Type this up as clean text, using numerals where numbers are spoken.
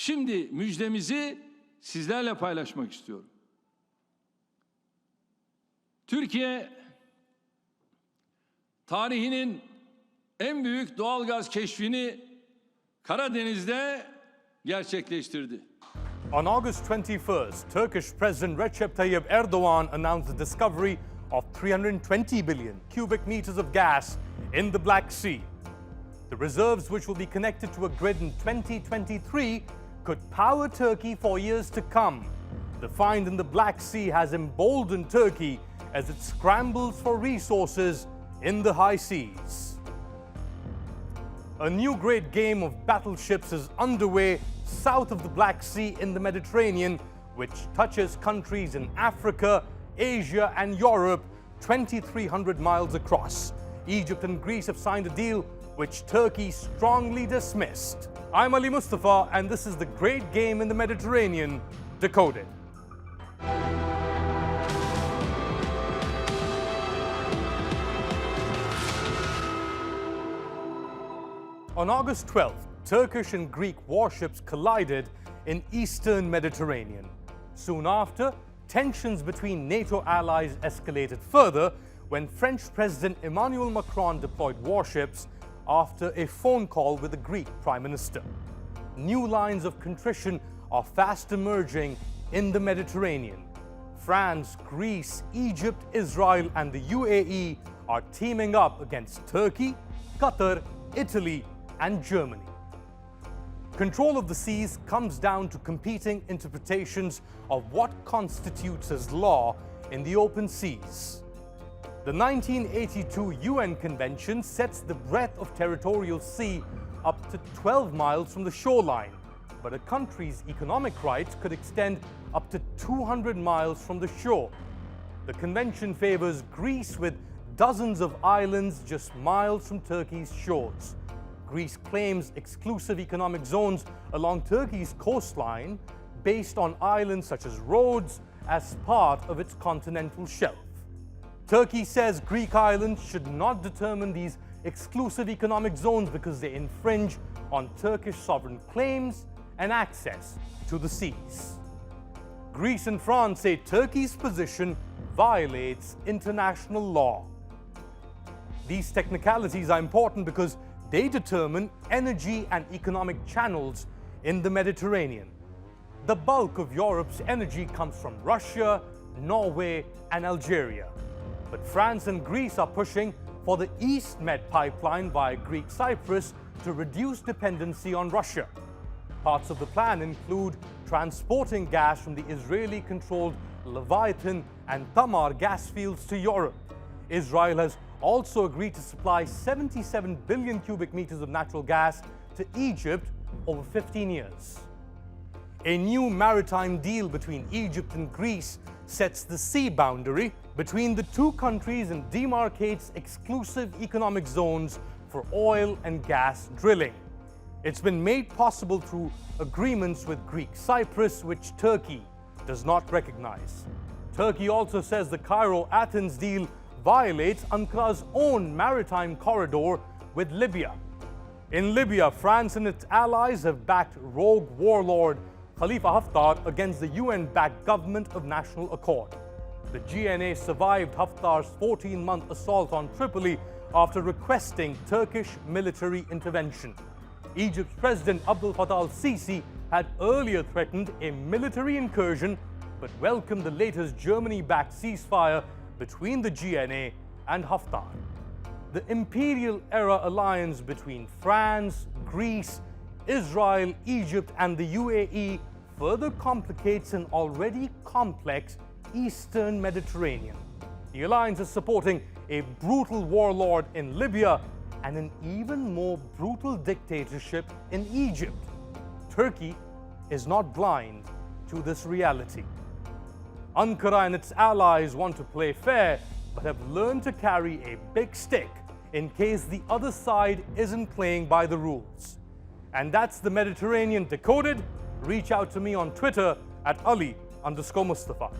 Şimdi müjdemizi sizlerle paylaşmak istiyorum. Türkiye tarihinin en büyük doğalgaz keşfini Karadeniz'de gerçekleştirdi. On August 21st, Turkish President Recep Tayyip Erdogan announced the discovery of 320 billion cubic meters of gas in the Black Sea. The reserves, which will be connected to a grid in 2023, could power Turkey for years to come. The find in the Black Sea has emboldened Turkey as it scrambles for resources in the high seas. A new great game of battleships is underway south of the Black Sea in the Mediterranean, which touches countries in Africa, Asia and Europe 2,300 miles across. Egypt and Greece have signed a deal which Turkey strongly dismissed. I'm Ali Mustafa, and this is the great game in the Mediterranean, Decoded. On August 12th, Turkish and Greek warships collided in eastern Mediterranean. Soon after, tensions between NATO allies escalated further when French President Emmanuel Macron deployed warships after a phone call with the Greek Prime Minister. New lines of contrition are fast emerging in the Mediterranean. France, Greece, Egypt, Israel and the UAE are teaming up against Turkey, Qatar, Italy and Germany. Control of the seas comes down to competing interpretations of what constitutes as law in the open seas. The 1982 UN Convention sets the breadth of territorial sea up to 12 miles from the shoreline, but a country's economic rights could extend up to 200 miles from the shore. The convention favors Greece with dozens of islands just miles from Turkey's shores. Greece claims exclusive economic zones along Turkey's coastline based on islands such as Rhodes as part of its continental shelf. Turkey says Greek islands should not determine these exclusive economic zones because they infringe on Turkish sovereign claims and access to the seas. Greece and France say Turkey's position violates international law. These technicalities are important because they determine energy and economic channels in the Mediterranean. The bulk of Europe's energy comes from Russia, Norway and Algeria. But France and Greece are pushing for the East Med pipeline via Greek Cyprus to reduce dependency on Russia. Parts of the plan include transporting gas from the Israeli-controlled Leviathan and Tamar gas fields to Europe. Israel has also agreed to supply 77 billion cubic meters of natural gas to Egypt over 15 years. A new maritime deal between Egypt and Greece sets the sea boundary between the two countries and demarcates exclusive economic zones for oil and gas drilling. It's been made possible through agreements with Greek Cyprus, which Turkey does not recognize. Turkey also says the Cairo-Athens deal violates Ankara's own maritime corridor with Libya. In Libya, France and its allies have backed rogue warlord Khalifa Haftar against the UN-backed government of national accord. The GNA survived Haftar's 14-month assault on Tripoli after requesting Turkish military intervention. Egypt's President Abdel Fattah al-Sisi had earlier threatened a military incursion but welcomed the latest Germany-backed ceasefire between the GNA and Haftar. The imperial-era alliance between France, Greece, Israel, Egypt and the UAE further complicates an already complex Eastern Mediterranean. The alliance is supporting a brutal warlord in Libya and an even more brutal dictatorship in Egypt. Turkey is not blind to this reality. Ankara and its allies want to play fair, but have learned to carry a big stick in case the other side isn't playing by the rules. And that's the Mediterranean Decoded. Reach out to me on Twitter at Ali_Mustafa.